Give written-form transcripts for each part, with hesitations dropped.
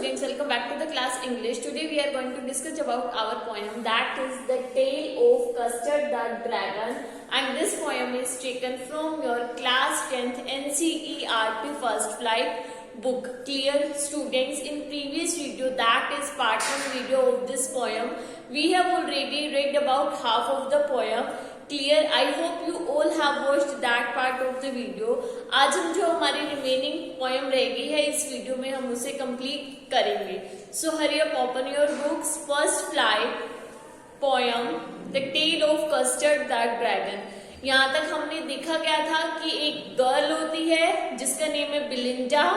students, welcome back to the class English. Today we are going to discuss about our poem, that is The Tale of Custard the Dragon, and this poem is taken from your class 10th NCERT First Flight book. Clear students, in previous video, that is part 1 video of this poem, we have already read about half of the poem. Clear, I hope you all have watched that part of the video. आज हम जो हमारी remaining poem रह गई है इस video में हम उसे कंप्लीट करेंगे. So hurry up, open your books. First flight poem the tale of Custard the dragon. यहाँ तक हमने देखा क्या था कि एक गर्ल होती है जिसका नेम है बिलिंडा.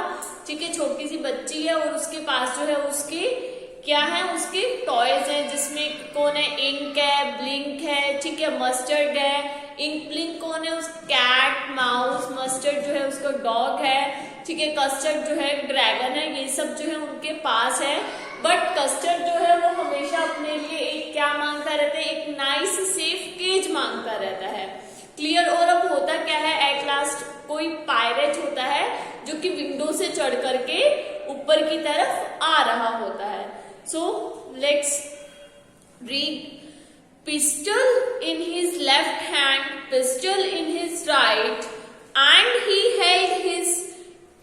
ठीक है, छोटी सी बच्ची है और उसके पास जो है उसके क्या है, उसके टॉयज हैं जिसमें कौन है, इंक है, ब्लिंक है, ठीक है, मस्टर्ड है. इंक ब्लिंक कौन है, उस कैट, माउस, मस्टर्ड जो है उसका डॉग है. ठीक है, कस्टर्ड जो है ड्रैगन है. ये सब जो है उनके पास है. बट कस्टर्ड जो है वो हमेशा अपने लिए एक क्या मांगता रहता है, एक नाइस सेफ केज मांगता रहता है. क्लियर. और अब होता क्या है, एट लास्ट कोई पायरेट होता है जो कि विंडो से चढ़ करके ऊपर की तरफ आ रहा होता है. So let's read. Pistol in his left hand, pistol in his right, and he held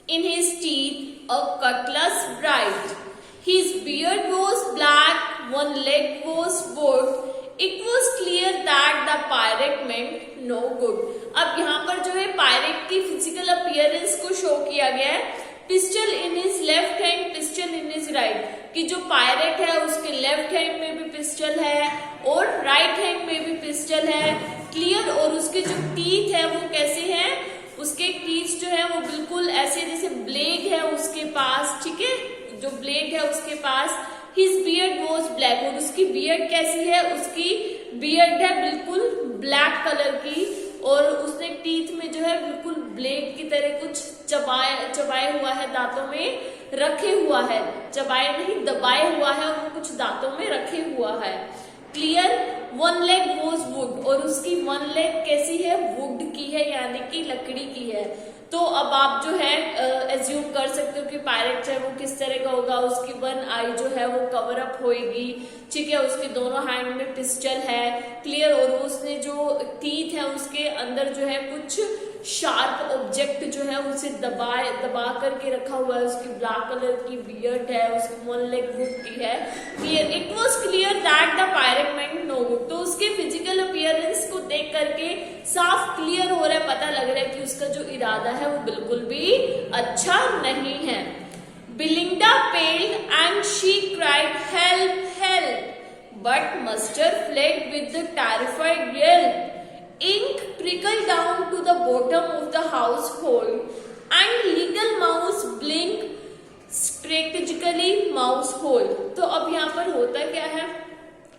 in his teeth a cutlass bright. His beard was black, one leg was wood. It was clear that the pirate meant no good. अब यहाँ पर जो है pirate की physical appearance को show किया गया है. Pistol in his left hand, pistol in his right. कि जो पायरेट है उसके लेफ्ट हैंड में भी पिस्टल है और राइट हैंड में भी पिस्टल है. क्लियर. और उसके जो टीथ है वो कैसे हैं, उसके टीथ जो है वो बिल्कुल ऐसे जैसे ब्लेड है उसके पास. ठीक है, जो ब्लेड है उसके पास. His beard was black. और उसकी बियर्ड कैसी है, उसकी बियर्ड है बिल्कुल ब्लैक कलर की. और उसने टीथ में जो है बिल्कुल ब्लेड की तरह कुछ चबाए हुआ है, दांतों में रखे हुआ है. चबाए नहीं, दबाए हुआ है और वो कुछ दांतों में रखे हुआ है. Clear. One leg was would. और उसकी वन लेग कैसी है, वुड की है, यानी कि लकड़ी की है. तो अब आप जो है एज्यूम कर सकते हो कि पायरेट है वो किस तरह का होगा. उसकी वन आई जो है वो कवर अप होएगी. ठीक है, उसके दोनों हैंड में पिस्टल है. क्लियर. और उसने जो टीथ है उसके अंदर जो है कुछ शार्प ऑब्जेक्ट जो है उसे दबा करके रखा हुआ है. उसकी ब्लैक कलर की बियर्ड है, उसकी वन लेग वुड की है. Clear. It was clear that the pirate meant no good. तो उसके फिजिकल अपीयरेंस को देख करके साफ क्लियर हो रहा है, पता लग रहा है कि उसका जो इरादा है वो बिल्कुल भी अच्छा नहीं है. बिलिंडा paled and she cried help help, but Mustard fled with the terrified yell. Ink trickled down to the bottom of the household and little mouse blinked strategically mouse hole. तो अब यहाँ पर होता क्या है,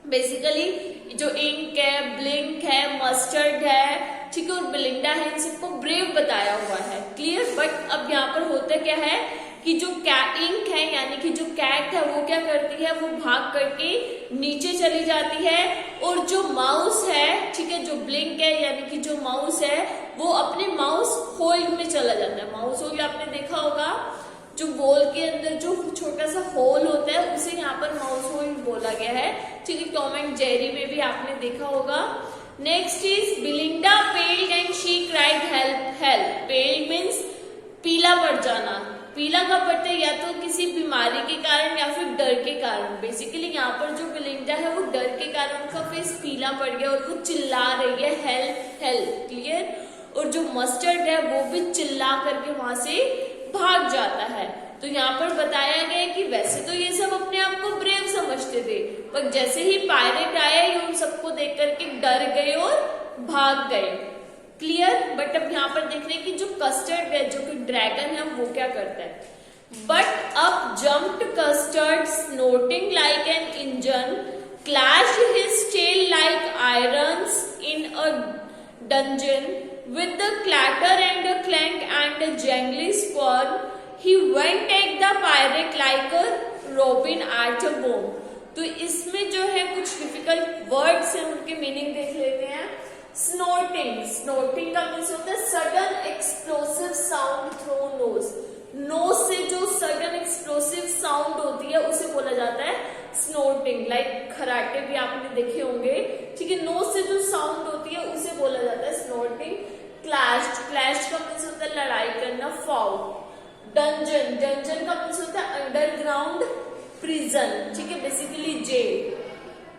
बेसिकली जो इंक है, blink है, मस्टर्ड है, ठीक है, और बिलिंडा है, इन सबको ब्रेव बताया हुआ है. क्लियर. बट अब यहाँ पर होता क्या है कि जो इंक है यानी कि जो कैट है वो क्या करती है, वो भाग करके नीचे चली जाती है. और जो माउस है, ठीक है, जो ब्लिंक है यानी कि जो माउस है वो अपने माउस होल में चला जाता है. माउस होल आपने देखा होगा, जो बॉल के अंदर जो छोटा सा होल होता है उसे यहाँ पर माउस होल बोला गया है. ठीक है, टॉम एंड जेरी में भी आपने देखा होगा. Next is Belinda paled and she cried help help. Paled means पीला पड़ जाना. पीला कब पड़ता है, या तो किसी बीमारी के कारण या फिर डर के कारण. बेसिकली यहाँ पर जो बिलिंडा है वो डर के कारण उसका फेस पीला पड़ गया और वो चिल्ला रही है हेल्प हेल्प. क्लियर. और जो मस्टर्ड है वो भी चिल्ला करके वहां से भाग जाता है. तो यहाँ पर बताया गया कि वैसे तो ये सब अपने आप को ब्रेव समझते थे, पर जैसे ही पायरेट आया ये उन सबको देख करके डर गए और भाग गए. क्लियर. बट अब यहाँ पर देख रहे हैं कि जो कस्टर्ड है, जो कि ड्रैगन है, वो क्या करता है. But up jumped Custard snorting like an engine, clashed his tail like irons in a dungeon. With the clatter and a clank and a jangly squall, he went at the pirate like a robin at a bomb. तो इसमें जो है कुछ difficult words हैं, उनके meaning देख लेते हैं. स्नोटिंग. स्नोटिंग का मीन्स होता है sudden explosive sound through nose. Nose से जो सडन एक्सप्लोसिव साउंड होती है उसे बोला जाता है स्नोटिंग। लाइक खराटे भी आपने देखे होंगे, ठीक है, नोज से जो साउंड होती है उसे बोला जाता है स्नोटिंग। क्लैश्ड, क्लैश्ड का मीन्स होता है लड़ाई करना, फाउट। डंजन, डंजन का मीन्स होता है अंडरग्राउंड प्रिजन, ठीक है, बेसिकली जेल।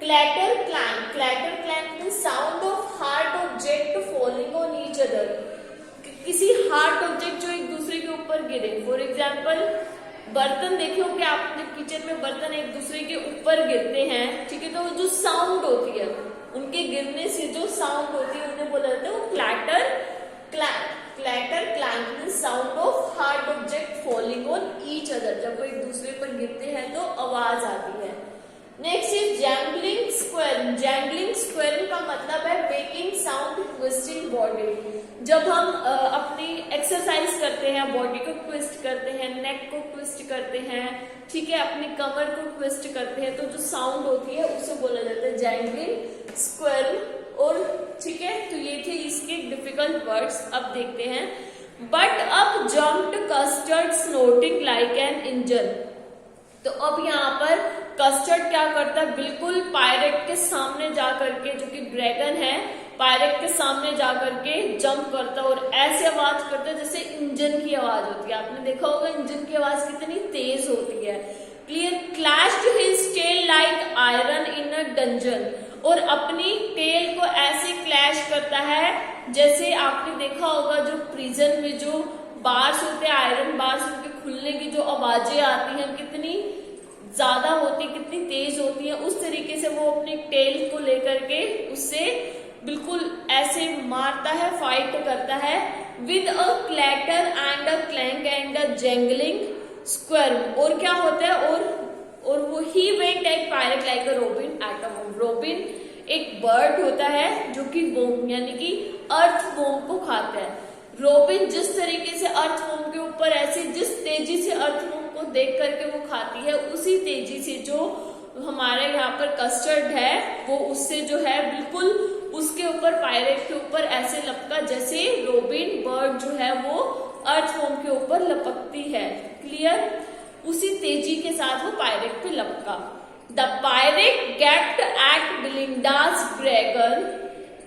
Clatter clank, clatter clank means sound of hard object falling on each other, किसी हार्ड ऑब्जेक्ट जो एक दूसरे के ऊपर गिरे। फॉर एग्जाम्पल बर्तन देखे होंगे आपने, किचन में बर्तन एक दूसरे के ऊपर गिरते हैं, ठीक है, तो जो साउंड होती है उनके गिरने से जो साउंड होती है उन्हें बोला जाता है वो clatter clank. Clatter clank means sound of hard object falling on each other, जब वो एक दूसरे पर गिरते हैं तो आवाज आती है। Next is jingling squaring. Jingling squaring का मतलब है मेकिंग साउंड ट्विस्टिंग बॉडी। जब हम अपनी एक्सरसाइज करते हैं, बॉडी को ट्विस्ट करते हैं, नेक को ट्विस्ट करते हैं, ठीक है, अपनी कमर को ट्विस्ट करते हैं, तो जो साउंड होती है उसे बोला जाता है जैंगलिंग स्क्वेरिंग। और ठीक है, तो ये थे इसके डिफिकल्ट वर्ड्स। अब देखते हैं, but up jumped Custard snorting like an engine. तो अब यहाँ पर कस्टर्ड क्या करता है, बिल्कुल पायरेट के सामने जा करके, जो कि ड्रैगन है, पायरेट के सामने जा करके जंप करता है और ऐसे आवाज करता है जैसे इंजन की आवाज होती है। आपने देखा होगा इंजन की आवाज कितनी तेज होती है। Clear. Clashed his tail like iron in a dungeon, और अपनी टेल को ऐसे क्लैश करता है जैसे आपने देखा होगा जो प्रिजन में जो बार्स होते हैं, आयरन बार्स, उनके खुलने की जो आवाजें आती हैं कितनी ज्यादा होती, कितनी तेज होती है, उस तरीके से वो अपनी टेल को लेकर के उससे बिल्कुल ऐसे मारता है, फाइट करता है। With a clatter and a clank and a jangling squirming. और क्या होता है, और वो ही वेंट एक pirate like a robin at a worm. Robin एक बर्ड होता है जो कि वॉर्म यानी कि अर्थ वॉर्म को खाता है। रोबिन जिस तरीके से अर्थ वॉर्म के ऊपर ऐसे जिस तेजी से अर्थ वॉर्म को देख करके वो खाती है, उसी तेजी से जो हमारे यहाँ पर कस्टर्ड है वो उससे जो है बिल्कुल उसके ऊपर, पायरेट के ऊपर ऐसे लपका जैसे रोबिन बर्ड जो है वो अर्थ वॉर्म के ऊपर लपकती है। क्लियर। उसी तेजी के साथ वो पायरेट पे लपका। The pirate gaped at Belinda's dragon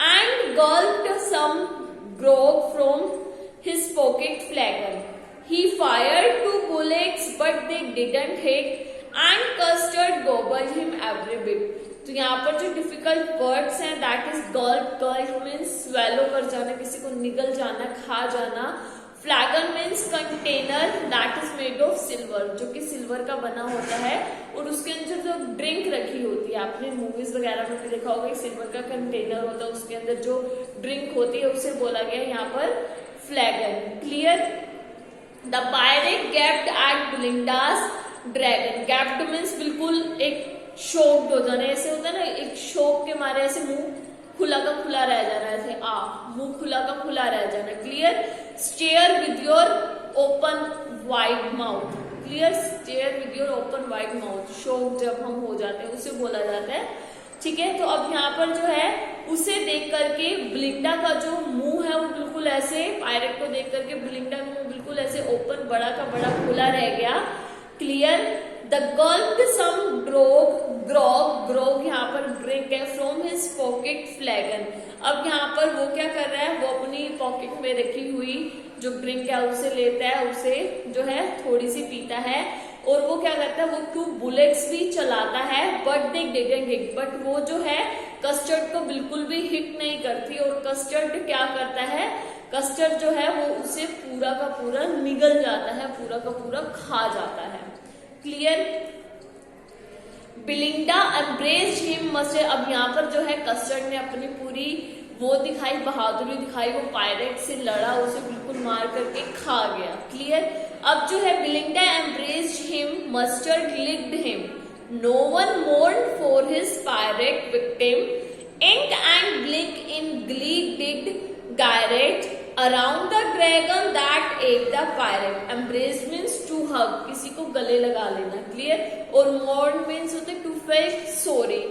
and gulped some grog from his pocket flagon. He fired 2 bullets but they didn't hit and custard gobbled him every bit. तो यहाँ पर जो डिफिकल्ट वर्ड्स हैं that is Gulp. Gulp means swallow कर जाना, किसी को निगल जाना, खा जाना। फ्लैगन means container that is made of silver, जो कि सिल्वर का बना होता है और उसके अंदर जो ड्रिंक रखी होती है, आपने मूवीज वगैरह में भी देखा होगा, सिल्वर का कंटेनर होता है, उसके अंदर जो ड्रिंक होती है उसे बोला गया यहाँ पर flagon. Clear. The pirate gaped at Belinda's dragon. Gaped means बिल्कुल एक शोक्ड हो जाना, ऐसे होता है ना, एक शोक के मारे ऐसे मुंह खुला का खुला रह जाना, ऐसे मुंह खुला का खुला रह जाना। Clear. Stare with your open wide mouth. Clear. Stare with your open wide mouth, shock जब हम हो जाते हैं उसे बोला जाता है। ठीक है, तो अब यहाँ पर जो है उसे देख करके बिलिंडा का जो मुंह है वो बिल्कुल ऐसे, पायरेट को देख करके बिलिंडा का मुंह बिल्कुल ऐसे ओपन, बड़ा का बड़ा खुला रह गया। क्लियर। द गल्प्ड सम ग्रोग यहाँ पर ड्रिंक है, फ्रॉम हिज पॉकेट फ्लैगन। अब यहाँ पर वो क्या कर रहा है, वो अपनी पॉकेट में रखी हुई जो ड्रिंक है उसे लेता है, उसे जो है थोड़ी सी पीता है, और वो क्या करता है, वो 2 बुलेट्स भी चलाता है but they didn't hit. But वो जो है कस्टर्ड को बिल्कुल भी हिट नहीं करती, और कस्टर्ड क्या करता है, कस्टर्ड जो है वो उसे पूरा का पूरा निगल जाता है, पूरा का पूरा खा जाता है। Clear. Belinda embraced him must. अब यहाँ पर जो है कस्टर्ड ने अपनी पूरी वो दिखाई, बहादुरी दिखाई, वो पायरेट से लड़ा, उसे बिल्कुल मार करके खा गया। क्लियर। अब जो है Belinda embraced him, Mustard licked him, no one mourned for his pirate victim, Ink and Blink in glee did gyrate around the dragon that ate the pirate. Embrace means to hug, किसी को गले लगा लेना। Clear. और mourn means होते to feel sorry.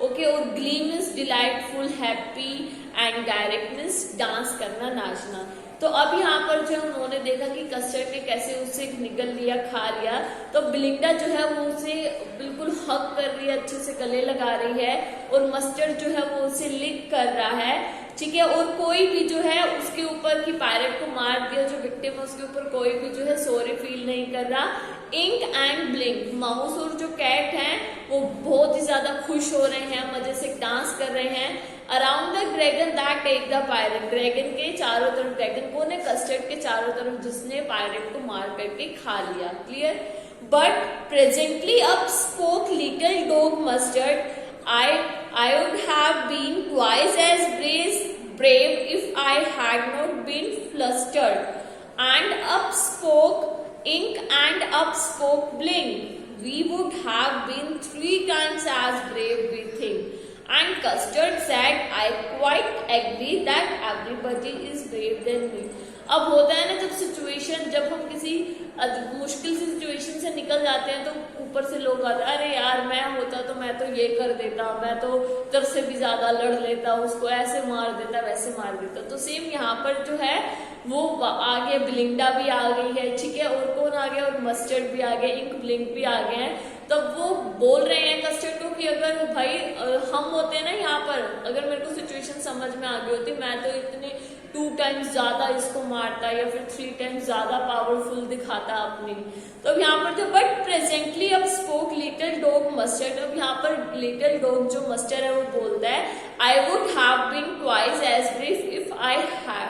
Okay. और glee means delightful, happy, and gyrate means dance करना, नाचना। तो अब यहाँ पर जो उन्होंने देखा कि कस्टर्ड ने कैसे उसे निगल लिया, खा लिया, तो बिलिंडा जो है वो उसे बिल्कुल हग कर रही है, अच्छे से गले लगा रही है, और मस्टर्ड जो है वो उसे लिक कर रहा है, ठीक है। और कोई भी जो है उसके ऊपर की पायरेट को मार दिया, जो विक्टिम है उसके ऊपर कोई भी जो है सॉरी फील नहीं कर रहा। इंक एंड ब्लिंक, माउस और जो कैट हैं वो बहुत ही ज्यादा खुश हो रहे हैं, मजे से डांस कर रहे हैं। Around the dragon that take the pirate, dragon के चारों तरफ, ड्रैगन को ने कस्टर्ड के चारों तरफ जिसने पायरेट को मार करके खा लिया, clear. But presently up spoke little dog mustard, I would have been twice as brave if I had not been flustered. And up spoke Ink and up spoke Blink. We would have been 3 times as brave, we think. And Custard said, I quite agree that everybody is brave than me. अब होता है ना जब situation, जब हम किसी मुश्किल सी situation से निकल जाते हैं तो ऊपर से लोग आते हैं, अरे यार मैं होता तो मैं तो ये कर देता, मैं तो तेरे से भी ज्यादा लड़ लेता, उसको ऐसे मार देता, वैसे मार देता। तो सेम यहाँ पर जो है वो आगे बिलिंडा भी आ गई है, ठीक है, और कौन आ गया, और मस्टर्ड भी आ गया, इंक ब्लिंक भी आ गए हैं। तब वो बोल रहे हैं कस्टर्ड को कि अगर भाई हम होते ना यहाँ पर, अगर मेरे को सिचुएशन समझ में आ गई होती, मैं तो इतने 2 टाइम्स ज्यादा इसको मारता या फिर 3 टाइम्स ज्यादा पावरफुल दिखाता अपनी। तो अब यहाँ पर जो बट प्रेजेंटली अब स्पोक लिटिल डॉग मस्टर्ड, अब यहाँ पर लिटिल डॉग जो मस्टर्ड है वो बोलता है, I would have been twice as brief if I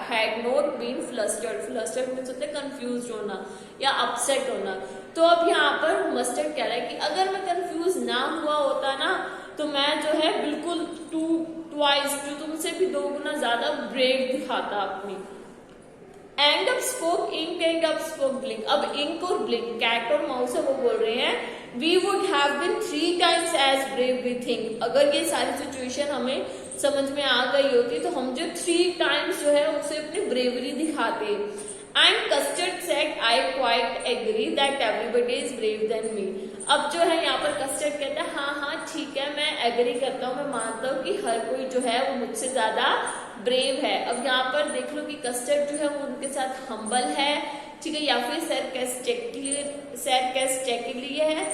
had not been flustered. Flustered means होता है कंफ्यूज होना या अपसेट होना। तो अब यहाँ पर मस्टर्ड कह रहा है कि अगर मैं कंफ्यूज ना हुआ होता ना तो मैं जो है बिल्कुल ट्वाइस, जो तुमसे भी 2 गुना ज्यादा ब्रेव दिखाता अपनी। And up spoke Ink and up spoke Blink, अब इंक और ब्लिंक कैट और माउस है वो बोल रहे हैं, we would have been 3 times as brave we think. अगर ये सारी सिचुएशन हमें समझ में आ गई होती तो हम जो 3 टाइम्स जो है उसे अपनी ब्रेवरी दिखाते। And Custard said, I quite agree that everybody is brave then me. अब जो है यहाँ पर कस्टर्ड कहता है, हाँ हाँ ठीक है, मैं एग्री करता हूँ, मैं मानता हूँ कि हर कोई जो है वो मुझसे ज्यादा ब्रेव है। अब यहाँ पर देख लो कि कस्टर्ड जो है वो उनके साथ हम्बल है, ठीक है, या फिर सरकास्टिकली है,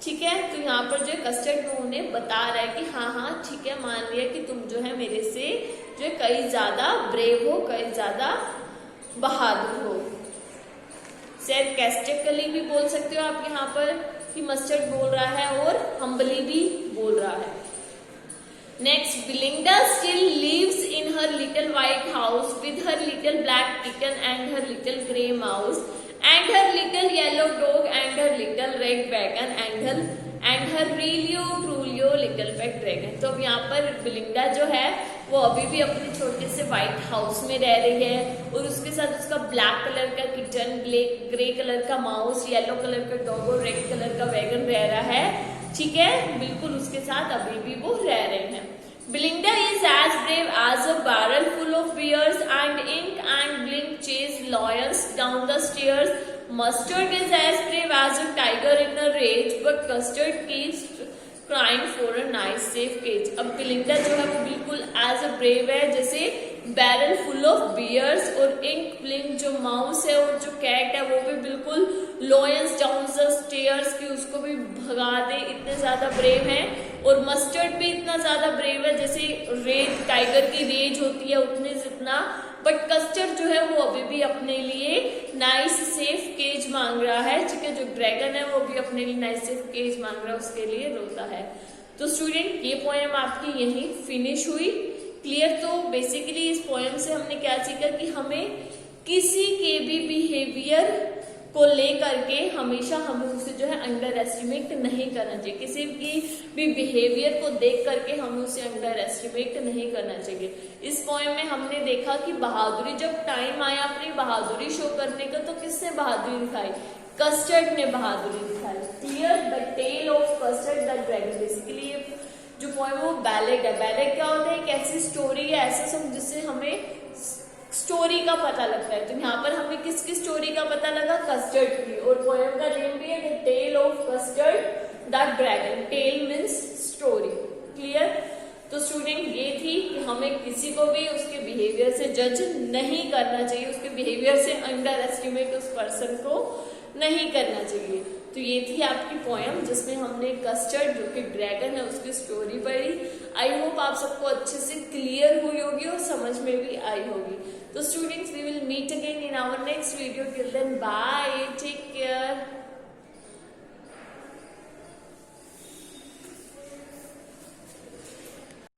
ठीक है। तो यहाँ पर जो कस्टर्ड उन्हें बता रहा है कि हाँ हाँ ठीक है, मान लिया कि तुम जो है मेरे से जो है कई ज्यादा ब्रेव हो, कई ज्यादा बहादुर हो। सरकास्टिकली भी बोल सकते हो आप यहाँ पर कि मस्टर्ड बोल रहा है, और हम्बली भी बोल रहा है। Next, Belinda still lives in her little white house with her little black kitten and her little grey mouse and her little yellow dog and her little red dragon and her realio trulio little pet dragon. तो अब यहाँ पर बिलिंडा जो है वो अभी भी अपने छोटे से व्हाइट हाउस में रह रही है, और उसके साथ उसका ब्लैक कलर का किचन, ग्रे कलर का माउस, येलो कलर का डॉग और रेड कलर का वैगन रह रहा है, ठीक है, बिल्कुल उसके साथ अभी भी वो रह रहे हैं। Belinda is as brave as a barrel full of beers, and Ink and Blink chase lions down the stairs. Mustard is as brave as a tiger in a rage, but Custard keeps crying for a nice safe cage. अब Belinda जो है वो बिल्कुल as a brave है जैसे barrel full of bears, और ink blink जो mouse है और जो कैट है वो भी बिल्कुल लॉयंस डाउन द स्टेयर्स की उसको भी भगा दे, इतने ज्यादा ब्रेव हैं। और मस्टर्ड भी इतना ज्यादा ब्रेव है जैसे रेज, टाइगर की रेज होती है उतने जितना, बट कस्टर्ड जो है वो अभी भी अपने लिए नाइस सेफ केज मांग रहा है, ठीक है, जो ड्रैगन है वो भी अपने लिए नाइस सेफ केज मांग रहा है, उसके लिए रोता है। तो स्टूडेंट ये पोएम आपकी यहीं फिनिश हुई, क्लियर। तो बेसिकली इस पोएम से हमने क्या सीखा कि हमें किसी के भी बिहेवियर को लेकर के हमेशा हमें उसे जो है अंडर एस्टिमेट नहीं करना चाहिए, किसी की भी बिहेवियर को देख करके हमें उसे अंडर एस्टिमेट नहीं करना चाहिए। इस पोएम में हमने देखा कि बहादुरी, जब टाइम आया अपनी बहादुरी शो करने का तो किसने बहादुरी दिखाई, कस्टर्ड ने बहादुरी दिखाई, clear. The tale of Custard the dragon, basically जो पोएम वो बैलेड है। बैलेड क्या होता है, एक ऐसी स्टोरी है, ऐसा सब जिससे हमें स्टोरी का पता लगता है। तो यहाँ पर हमें किसकी स्टोरी का पता लगा, कस्टर्ड की, और पोएम का नेम भी है the tale of Custard the dragon. Tale means story, clear. तो स्टूडेंट ये थी कि हमें किसी को भी उसके बिहेवियर से जज नहीं करना चाहिए, उसके बिहेवियर से अंडर एस्टिमेट उस पर्सन को नहीं करना चाहिए। तो ये थी आपकी पोयम जिसमें हमने कस्टर्ड जो कि ड्रैगन है उसकी स्टोरी पढ़ी। आई होप आप सबको अच्छे से क्लियर हुई होगी और समझ में भी आई होगी। तो students, we will meet again in our next video. Till then bye, take care.